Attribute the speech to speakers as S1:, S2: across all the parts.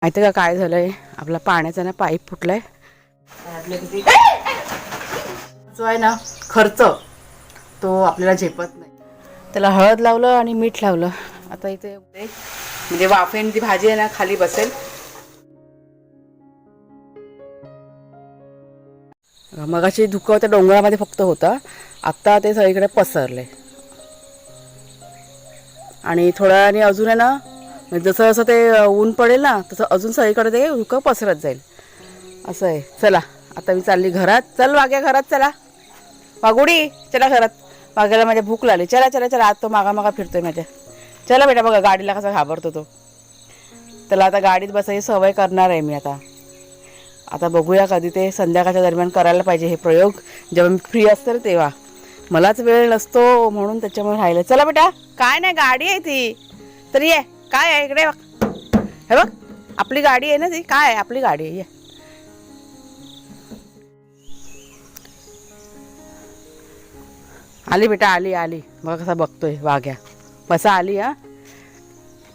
S1: माहिती का काय झालंय, आपला पाण्याचा ना पाईप फुटलाय. जो आहे ना खर्च तो आपल्याला झेपत नाही. त्याला हळद लावलं आणि मीठ लावलं. आता इथे म्हणजे वाफेन ती भाजी आहे ना खाली बसेल. मगाशी धुकं त्या डोंगरामध्ये फक्त होता, आता ते सगळीकडे पसरले. आणि थोड्या वेळाने अजून आहे ना, जसं जसं ते ऊन पडेल ना तसं अजून सगळीकडे ते धुकं पसरत जाईल. असं आहे. चला आता मी चालली घरात. चल वाग्या घरात, चला वागुडी चला घरात. वाग्याला माझ्या भूक लागली. चला चला चला. आज तो मागा फिरतोय माझ्या. चला बेटा. बघा गाडीला कसा घाबरतो तो. त्याला आता गाडीत बसायची सवय करणार आहे मी आता बघूया कधी ते संध्याकाळच्या दरम्यान करायला पाहिजे हे प्रयोग. जेव्हा मी फ्री असते ना तेव्हा. मलाच वेळ नसतो म्हणून त्याच्यामुळे राहिलं. चला बेटा. काय नाही, गाडी आहे ती. तरी ये. काय आहे इकडे बघ. हे बघ आपली गाडी आहे ना ती. काय आहे आपली गाडी आहे. ये आली बेटा. आली आली. बघा कसा बघतोय वाघ्या. बसा आली. हा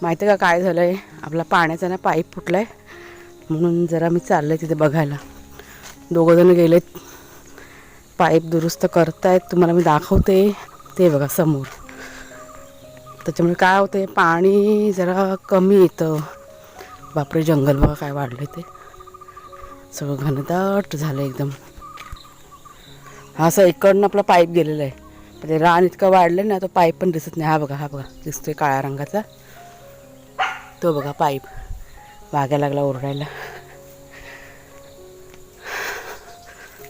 S1: माहिती का काय झालंय, आपला पाण्याचा ना पाईप फुटलाय म्हणून जरा मी चाललंय तिथे बघायला. दोघंजण गेलेत पाईप दुरुस्त करतायत. तुम्हाला मी दाखवते ते बघा समोर. त्याच्यामुळे काय होते, पाणी जरा कमी येतं. बापरे जंगल बघा काय वाढलं ते. सगळं घनदाट झालं एकदम. हा असं इकडनं आपला पाईप गेलेला आहे. म्हणजे रान इतकं वाढलं ना तो पाईप पण दिसत नाही. हा बघा दिसतोय काळ्या रंगाचा तो बघा पाईप. वाघ्या लागला ओरडायला.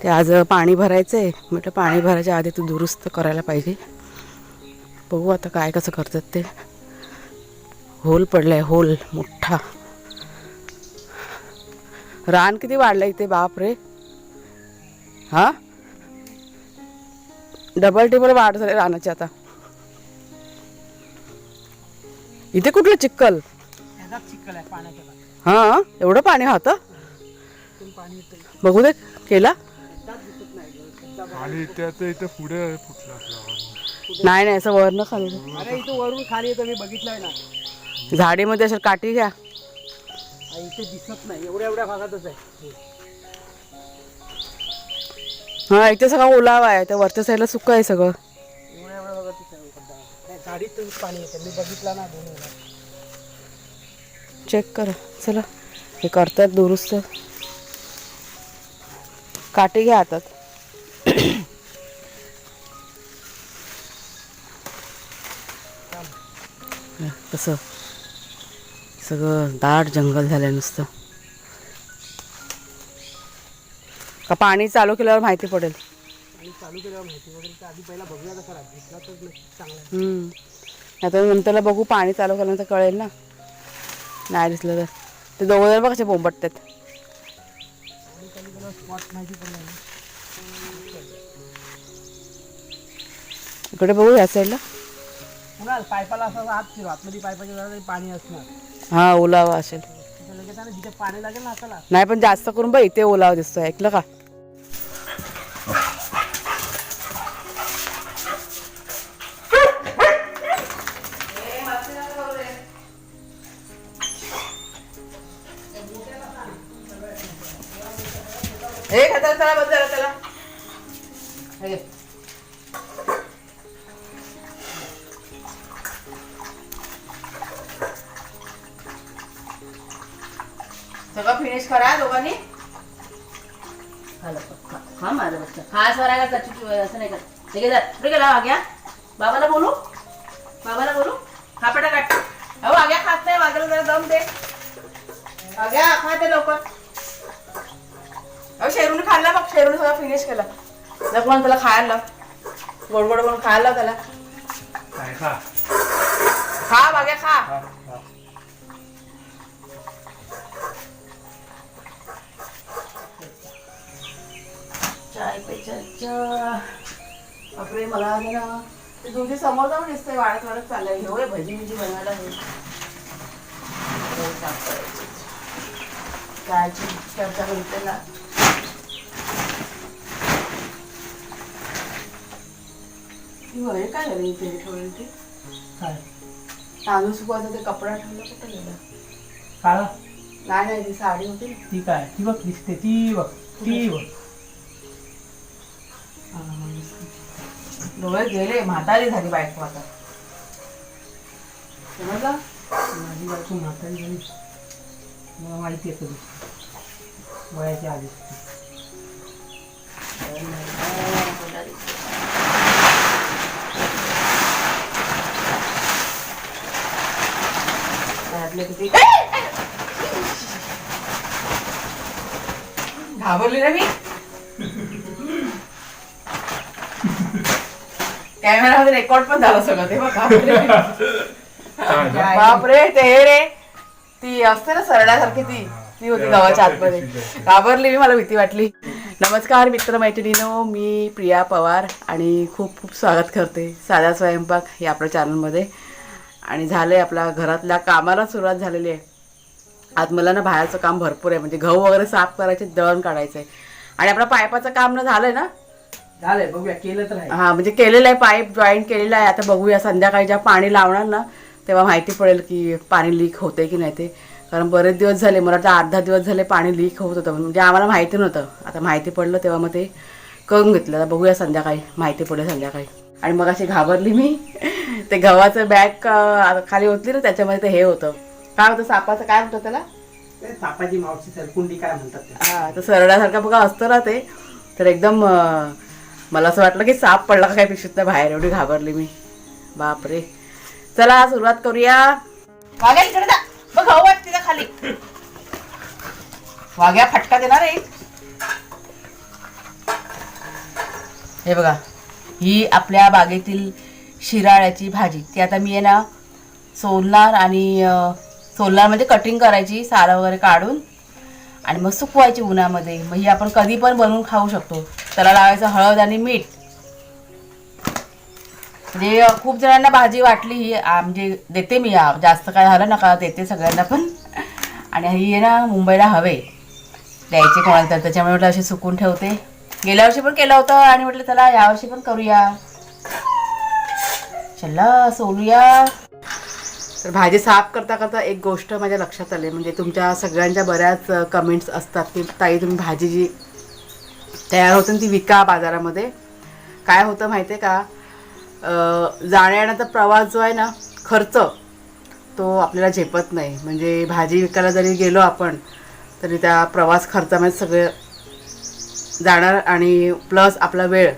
S1: ते आज पाणी भरायचं आहे. म्हटलं पाणी भरायच्या आधी तू दुरुस्त करायला पाहिजे. बघू आता काय कसं करतात ते. होल पडलाय, होल मोठा. रान किती वाढलं इथे बाप रे. हा डबल टिबल वाढ झाले रानाची आता. इथे कुठलं चिक्कल. हा एवढं पाणी होतं. बघू दे केला. नाही असं वरनं खाली.
S2: अरे इथं वरून खाली येतं, मी बघितलंय ना.
S1: झाडीमध्ये अशा काठी घ्या.
S2: इथे दिसत नाही, एवढ्या भागातच आहे.
S1: हा इथे सगळं ओलावा आहे. त्या वरच्या साईडला सुक्क आहे सगळं.
S2: एवढ्या भागातच आहे. झाडीत पाणी येतं, मी बघितलं ना.
S1: चेक करा. चला हे करतात दुरुस्त. काठी घ्या हातात. कसं सगळं दाट जंगल झालं नुसतं. का पाणी चालू केल्यावर माहिती पडेल.
S2: चालू केल्यावर माहिती वगैरे तर आधी पहिला बघूया कसं दिसला तर चांगला.
S1: आता नंतरला बघू. पाणी चालू केल्यानंतर कळेल ना. नाही दिसलं तर ते दोघं जण बघ कसे बोंबटतात. इकडे बघू या साईडला.
S2: पायपाला असं आतमध्ये पायपाच्या जरा पाणी असणार.
S1: हा ओलावा असेल.
S2: लगेच ना जिथे पाणी लागेल ना त्याला.
S1: नाही पण जास्त करून बघ इथे ओलावा दिसतोय. ऐकलं का. हे खाताला चला बस झालं त्याला. सगळं फिनिश करा दोघांनी. हा माझा बच्चा हा स्वरायला असं नाही करत. गेला वाग्या. बाबाला बोलू. खापेटा काट. अहो वाग्या खात नाही. वाग्याला जरा दम दे. वाग्या खाते लवकर. अहो शेरून खाल्ला बघ. शेरून सगळं फिनिश केला. पण त्याला खायला लाव. गोड म्हणून खायला लाव त्याला. खा वाग्या खा. चाय पे चर्चा. बापरे मला ना ते तुमच्या समोर जाऊन दिसतंय. वाढत चाललंय. एवढे भजी बनवायला चायची चर्चा करते ना. हे काय झालं इथे ठेवलं ते. तांदूळ सुकवायचं ते कपडा ठेवला कुठं गेला. नाही नाही ती साडी होती ना.
S2: ती काय ती बघ दिसते ती बघ ती बघ.
S1: डोळे गेले म्हातारी झाली बायको आता समजलं.
S2: माझी बायको म्हातारी झाली मला माहिती आहे कधी वयाच्या आधी.
S1: किती घाबरली ना मी. कॅमेरामध्ये रेकॉर्ड पण झालं सगळं ते बापरे. ते हे रे ती असते ना सरड्यासारखी ती ती होती गावाच्या आतमध्ये. घाबरली मी, मला भीती वाटली. नमस्कार मित्र मैत्रिणींनो, मी प्रिया पवार आणि खूप खूप स्वागत करते साधा स्वयंपाक या आपल्या चॅनलमध्ये. आणि झालंय आपल्या घरातल्या कामाला सुरुवात झालेली आहे. आज मला ना बाहेरचं काम भरपूर आहे, म्हणजे गहू वगैरे साफ करायचे, दळण काढायचं आहे. आणि आपलं पाईपाचं काम ना झालंय ना.
S2: झालंय बघूया केलं तर आहे.
S1: हा म्हणजे केलेलं आहे, पाईप जॉईंट केलेला आहे. आता बघूया संध्याकाळी जेव्हा पाणी लावणार ना तेव्हा माहिती पडेल की पाणी लीक होते की नाही ते. कारण बरेच दिवस झाले, मला वाटतं 8-10 दिवस झाले पाणी लीक होत होतं, म्हणजे आम्हाला माहिती नव्हतं. आता माहिती पडलं तेव्हा मग ते करून घेतलं. आता बघूया संध्याकाळी, माहिती पडेल संध्याकाळी. आणि मग अशी घाबरली मी. ते गव्हाचं बॅग खाली होतली ना त्याच्यामध्ये ते हे होतं, काय होतं सापाचं, काय होतं त्याला,
S2: सापाची मावशी सरकुंडी काय म्हणतात ते.
S1: हा तर सरड्यासारखं बघा असतं ना ते. तर एकदम मला असं वाटलं की साप पडला का काय पिशवीतनं बाहेर, एवढी घाबरली मी. बापरे. चला सुरुवात करूया. वाघ्या इकडे जा बघ, गहू वाट तिला खाली. वाघ्या फटका देणार आहे. हे बघा, ही आपल्या बागेतील शिराळ्याची भाजी. ती आता मी आहे ना सोलणार, आणि सोलणार म्हणजे कटिंग करायची सालं वगैरे काढून, आणि मग सुकवायची उन्हामध्ये. मग ही आपण कधी पण बनवून खाऊ शकतो. त्याला लावायचं हळद आणि मीठ. म्हणजे खूप जणांना भाजी वाटली ही, म्हणजे देते मी, जास्त काय झालं नका, देते सगळ्यांना पण. आणि ही आहे ना मुंबईला हवे द्यायचे कोणाला तर, त्याच्यामुळे म्हटलं अशी सुकून ठेवते. गेल्या वर्षी पण केलं होतं आणि म्हटलं चला यावर्षी पण करूया, चला सोलूया. तर भाजी साफ करता करता एक गोष्ट माझ्या लक्षात आली. म्हणजे तुमच्या सगळ्यांच्या बऱ्याच कमेंट्स असतात की ताई तुम्ही भाजी जी तयार होते ती विका बाजारामध्ये. काय होतं माहिती आहे का, जाण्याचा प्रवास जो आहे ना, खर्च तो आपल्याला झेपत नाही. म्हणजे भाजी विकायला जरी गेलो आपण तरी त्या प्रवास खर्चामध्ये सगळं जाणार, आणि प्लस आपला वेळ,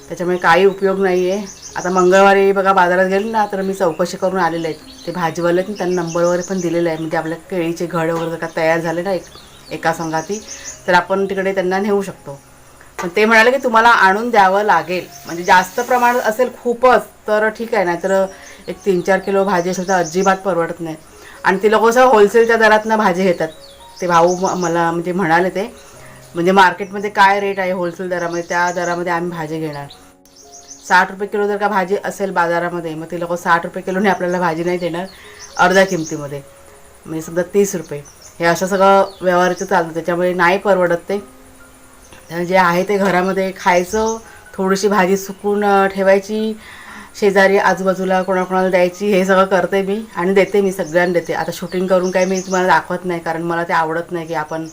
S1: त्याच्यामुळे काही उपयोग नाही आहे. आता मंगळवारी बघा बाजारात गेले ना तर मी चौकशी करून आलेले आहेत. ते भाजीवाले त्यांना नंबर वगैरे पण दिलेला आहे. म्हणजे आपल्या केळीचे घड वगैरे जर का तयार झाले ना एका संघाती, तर आपण तिकडे त्यांना नेऊ शकतो. पण ते म्हणाले की तुम्हाला आणून द्यावं लागेल, म्हणजे जास्त प्रमाणात असेल खूपच तर ठीक आहे, नाहीतर एक 3-4 किलो भाजी असेल तर अजिबात परवडत नाही. आणि ते लोक असं होलसेलच्या दरातनं भाजी घेतात. ते भाऊ मला म्हणजे म्हणाले ते, म्हणजे मार्केटमध्ये काय रेट आहे होलसेल दरामध्ये त्या दरामध्ये आम्ही भाजी घेणार. 60 रुपये किलो जर का भाजी असेल बाजारामध्ये, मग ते लोक 60 रुपये किलोने आपल्याला भाजी नाही देणार, अर्ध्या किमतीमध्ये, म्हणजे समजा 30 रुपये. हे असं सगळं व्यवहाराचं चालतं, त्याच्यामुळे नाही परवडत ते. जे आहे ते घरामध्ये खायचं, थोडीशी भाजी सुकून ठेवायची, शेजारी आजूबाजूला कोणाकोणाला द्यायची. हे सगळं करते मी आणि देते मी, सगळ्यांना देते. आता शूटिंग करून काही मी तुम्हाला दाखवत नाही, कारण मला ते आवडत नाही की आपण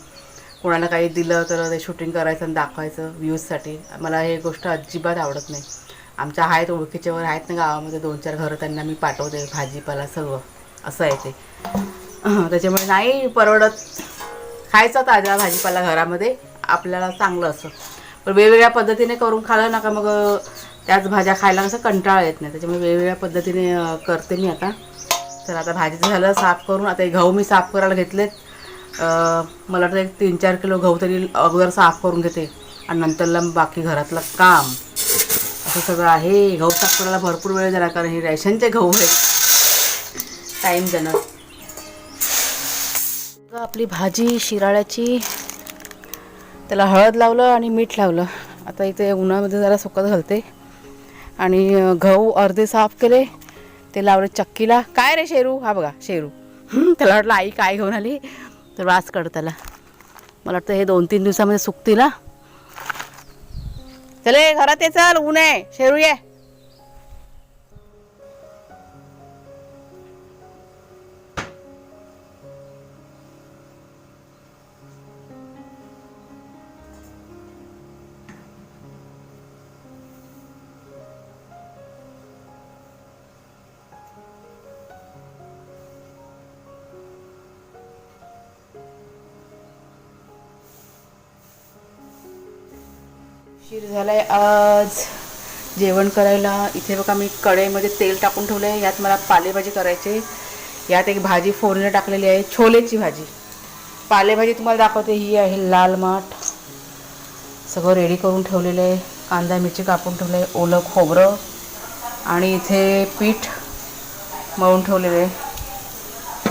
S1: कोणाला काही दिलं तर ते शूटिंग करायचं आणि दाखवायचं व्ह्यूजसाठी. मला हे गोष्ट अजिबात आवडत नाही. आमच्या आहेत ओळखीच्यावर आहेत ना गावामध्ये 2-4 घरं, त्यांना मी पाठवते भाजीपाला सगळं, असं आहे ते. त्याच्यामुळे नाही परवडत. खायचा ताजा भाजीपाला घरामध्ये आपल्याला चांगलं असं, पण वेगवेगळ्या पद्धतीने करून खाल्लं नका, मग त्याच भाज्या खायला कसं कंटाळा येत नाही. त्याच्यामुळे वेगवेगळ्या पद्धतीने करते मी आता. तर आता भाजीचं झालं साफ करून. आता हे गहू मी साफ करायला घेतलेत. मला वाटतं एक 3-4 किलो गहू तरी अगोदर साफ करून घेते, आणि नंतरला बाकी घरातलं काम असं सगळं आहे. गहू साफ करायला भरपूर वेळ झाला, कारण हे रेशनचे गहू आहेत, टाईम जाणार. आपली भाजी शिराळ्याची, त्याला हळद लावलं आणि मीठ लावलं. आता इथे उन्हामध्ये जरा सुकत घालते. आणि गहू अर्धे साफ केले, ते लावले चक्कीला. काय रे शेरू, हा बघा शेरू. त्याला वाटलं आई काय घेऊन आली, तर वास काढ त्याला. मला वाटतं हे 2-3 दिवसामध्ये सुकतील ना. चले घरात ये, चल ऊन आहे, शेरू ये. उशीर झालाय आज जेवण करायला. इथे बघा मी कढईमध्ये तेल टाकून ठेवलं आहे. यात मला पालेभाजी करायची. यात एक भाजी फोडणीला टाकलेली आहे, छोलेची भाजी. पालेभाजी तुम्हाला दाखवते, ही आहे लाल माठ. सगळं रेडी करून ठेवलेलं आहे. कांदा मिरची कापून ठेवलं आहे, ओलं खोबरं आणि इथे पीठ मळून ठेवलेलं आहे.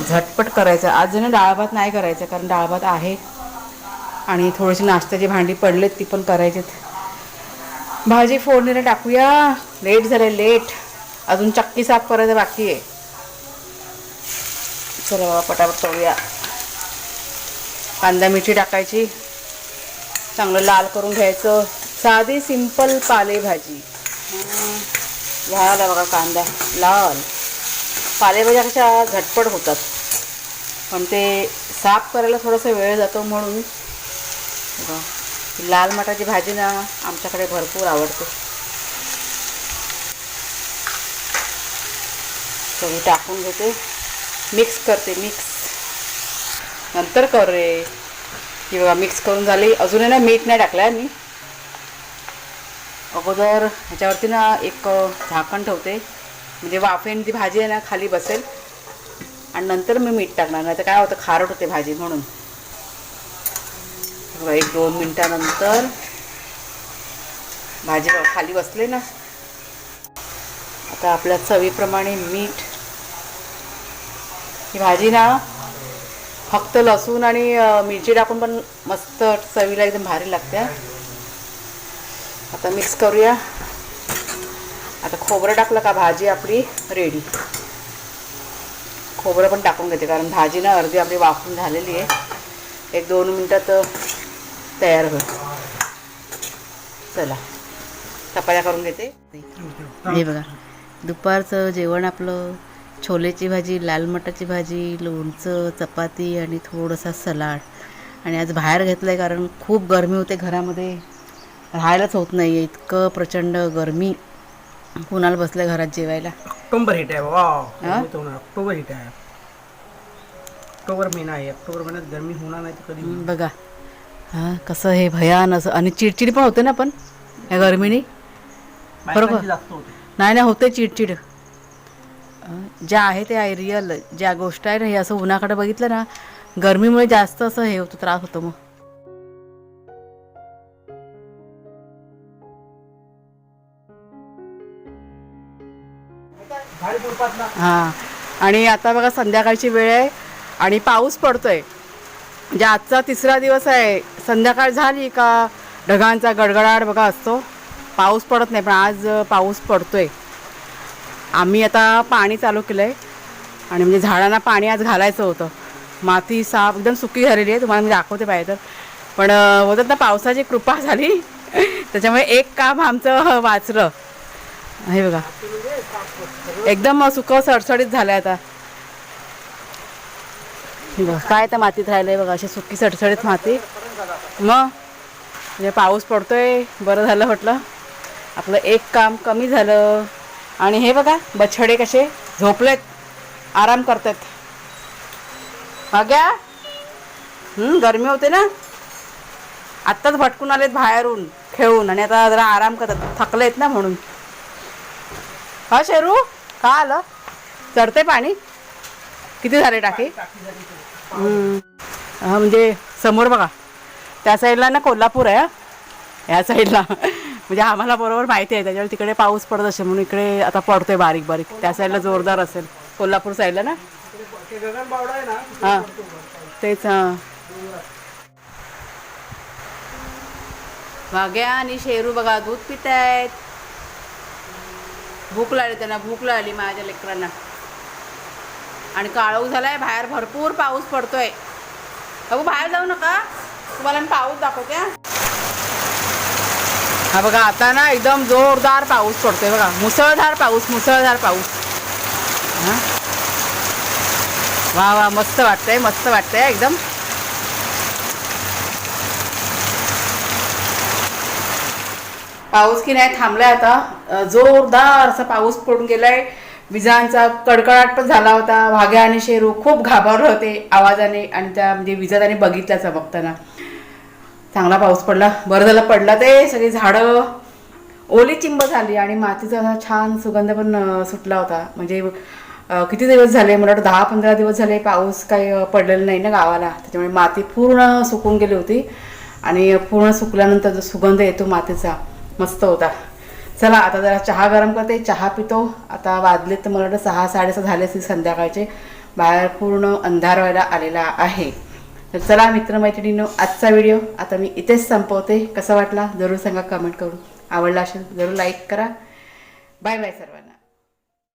S1: झटपट करायचं आज. जण डाळ भात नाही करायचं कारण डाळ भात आहे आणि थोडीशी नाश्त्याची भांडी पडलेत, ती पण करायचीत. भाजी फोडणीला टाकूया. लेट झालं, लेट. अजून चक्की साफ करायचं बाकी आहे. चला बाबा पटापट करूया. कांदा मिरची टाकायची, चांगलं लाल करून घ्यायचं. साधी सिंपल पालेभाजी. झाला बघा कांदा लाल. पालेभाज्या कशा झटपट होतात, पण ते साफ करायला थोडासा वेळ जातो. म्हणून लाल मटाची भाजी ना आमच्याकडे भरपूर आवडते. सगळी टाकून घेते, मिक्स करते. नंतर कर रे. ही बघा मिक्स करून झाली. अजून आहे ना मीठ नाही टाकलं आहे मी. अगोदर ह्याच्यावरती ना एक झाकण ठेवते, म्हणजे वाफेने ती भाजी आहे ना खाली बसेल आणि नंतर मी मीठ टाकणार. नाही तर काय होतं, खारट होते भाजी. म्हणून 1-2 मिनटानंतर भाजी खाली बसले ना. आता आपल्या चवीप्रमाणे मीठ. ही भाजी ना फक्त लसूण आणि मिरची टाकून पण मस्त चवीला एकदम भारी लागते. आता मिक्स करूया. आता खोबरं टाकलं का भाजी आपली रेडी. खोबरं पण टाकून घेते कारण भाजी ना अर्धी आपली वाफून झालेली आहे. 1-2 मिनटात तयार होईल. चला चपात्या करून घेते. हे बघा दुपारचं जेवण आपलं छोलेची भाजी, लाल मटाची भाजी, लोणचं, चपाती आणि थोडासा सलाड. आणि आज बाहेर घेतलं आहे कारण खूप गरमी होते घरामध्ये, राहायलाच होत नाही आहे. इतकं प्रचंड गरमी. कुणाला बसलं घरात जेवायला.
S2: ऑक्टोबर हिट आहे बाबा. ऑक्टोबर हिट आहे. ऑक्टोबर महिना आहे. ऑक्टोबर महिन्यात गरमी होणार नाही तर कधी.
S1: बघा हां कसं हे भयान असं. आणि चिडचिड पण होते ना पण या गरमीने. बरोबर नाही होते चिडचिड. ज्या आहे ते आहे रिअल. ज्या गोष्ट आहे ना, हे असं उन्हाकडे बघितलं ना गरमीमुळे जास्त असं हे होतं, त्रास होतो. मग हां. आणि आता बघा संध्याकाळची वेळ आहे आणि पाऊस पडतोय. म्हणजे आजचा 3रा दिवस आहे. संध्याकाळ झाली का ढगांचा गडगडाट बघा असतो. पाऊस पडत नाही, पण आज पाऊस पडतोय. आम्ही आता पाणी चालू केलं आहे आणि म्हणजे झाडांना पाणी आज घालायचं होतं. माती साफ एकदम सुकी झालेली आहे, तुम्हाला मी दाखवते पाहिजे तर. पण होतात ना पावसाची कृपा झाली त्याच्यामुळे एक काम आमचं वाचलं. हे बघा एकदम सुकं सडसडीत झालं आहे आता. काय तर मातीत राहिलं आहे बघा, अशी सुकी सडसडीत माती. मग म्हणजे पाऊस पडतोय, बरं झालं म्हटलं. आपलं एक काम कमी झालं. आणि हे बघा बछडे कसे झोपलेत, आराम करतात. बघ्या गरमी होते ना, आत्ताच भटकून आलेत बाहेरून खेळून आणि आता जरा आराम करतात, थकलेत ना म्हणून. हा शेरू का आलं? चढते पाणी. किती झाले टाके? हा म्हणजे समोर बघा त्या साईडला ना कोल्हापूर आहे. या साईडला म्हणजे आम्हाला बरोबर माहिती आहे, त्याच्यावर तिकडे पाऊस पडत असेल म्हणून इकडे आता पडतोय बारीक बारीक. त्या साईडला जोरदार असेल कोल्हापूर साईडला ना. हां तेच. हां वाघ्या आणि शेरू बघा दूध पित आहेत. भूक लागली त्यांना, भूक लागली माझ्या लेकरांना. आणि काळोख झालाय, बाहेर भरपूर पाऊस पडतोय. अगो बाहेर जाऊ नका, तुम्हाला मी पाऊस दाखवते. हा बघा आता ना एकदम जोरदार पाऊस पडतोय बघा. मुसळधार पाऊस, मुसळधार पाऊस. हां वा वा मस्त वाटतंय, मस्त वाटतंय एकदम. पाऊस की नाही थांबलाय आता. जोरदार असा पाऊस पडून गेलाय. विजांचा कडकडाट पण झाला होता. वाघ्या आणि शेरू खूप घाबरले होते आवाजाने आणि त्या म्हणजे विजा त्याने बघितल्या चमकताना. चांगला पाऊस पडला, बरं झालं पडला. ते सगळी झाडं ओली चिंब झाली आणि मातीचा असा छान सुगंध पण सुटला होता. म्हणजे किती दिवस झाले, मला वाटतं 10-15 दिवस झाले पाऊस काही पडलेला नाही ना गावाला, त्याच्यामुळे माती पूर्ण सुकून गेली होती आणि पूर्ण सुकल्यानंतर जो सुगंध येतो मातीचा मस्त होता. चला आता जरा चहा गरम करते, चहा पितो. आता वाजले तर मला वाटतं 6-6:30 झाले असतील संध्याकाळचे, बाहेर पूर्ण अंधार व्हायला आलेला आहे. तर चला मित्रमैत्रिणींनो, आजचा व्हिडिओ आता मी इथेच संपवते. कसा वाटला जरूर सांगा कमेंट करून. आवडला असेल जरूर लाईक करा. बाय बाय सर्व.